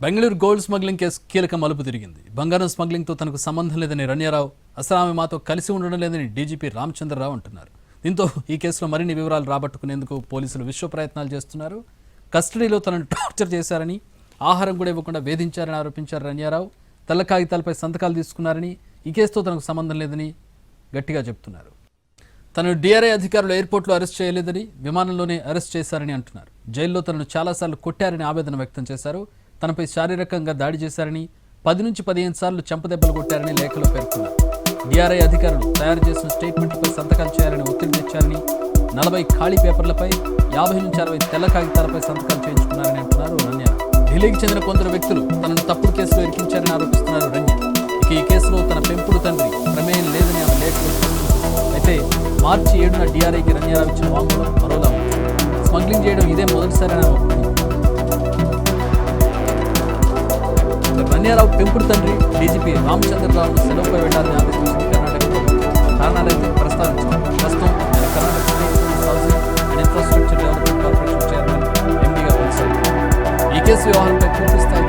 Bengaluru gold smuggling case కీలక మలుపు తిరిగింది. బంగారం స్మగ్లింగ్తో తనకు సంబంధం లేదని రణ్యారావు, అసలు ఆమె మాతో కలిసి ఉండడం లేదని డీజీపీ రామచంద్రరావు అంటున్నారు. దీంతో ఈ కేసులో మరిన్ని వివరాలు రాబట్టుకునేందుకు పోలీసులు విశ్వ ప్రయత్నాలు చేస్తున్నారు. కస్టడీలో తనను టార్చర్ చేశారని, ఆహారం కూడా ఇవ్వకుండా వేధించారని ఆరోపించారు రణ్యారావు. తెల్ల కాగితాలపై సంతకాలు తీసుకున్నారని, ఈ కేసుతో తనకు సంబంధం లేదని గట్టిగా చెప్తున్నారు. తనను డిఆర్ఐ అధికారులు ఎయిర్పోర్ట్లో అరెస్ట్ చేయలేదని, విమానంలోనే అరెస్ట్ చేశారని అంటున్నారు. జైల్లో తనను చాలాసార్లు కొట్టారని ఆవేదన వ్యక్తం చేశారు. తనపై శారీరకంగా దాడి చేశారని, 10 నుంచి 15 సార్లు చెంపదెబ్బలు కొట్టారని లేఖలో పేర్కొన్నారు. డిఆర్ఐ అధికారులు తయారు చేసిన స్టేట్మెంట్లపై సంతకాలు చేయాలని ఒత్తిడి తెచ్చారని, 40 ఖాళీ పేపర్లపై 50 నుంచి 60 తెల్ల కాగితాలపై సంతకాలు చేయించుకున్నారని అంటున్నారు రణ్య. ఢిల్లీకి చెందిన కొందరు వ్యక్తులు తనను తప్పుడు కేసులో ఇరికించారని ఆరోపిస్తున్నారు రణ్య. ఇక ఈ కేసులో తన పెంపుడు తండ్రి ప్రమేయం లేదని ఆమె లేఖలో అయితే మార్చి 7న డిఆర్ఐకి రణ్యారావు ఇచ్చిన వాంగ్మూలం మరోలా ఉంది. స్మగ్లింగ్ చేయడం ఇదే మొదటిసారి రణ్యారావు పెంపుడు తండ్రి డీజీపీ రామచంద్రరావును సెలవుపై వెళ్లాలని ఆదేశించింది కర్ణాటక ప్రభుత్వం. కారణాలైతే ప్రస్తావించారు. ప్రస్తుతం ఆయన Karnataka state housing and infrastructure development corporation chairman ఎండీగా కొనసాగుతారు. ఈ కేసు వ్యవహారంపై పూర్తి స్థాయి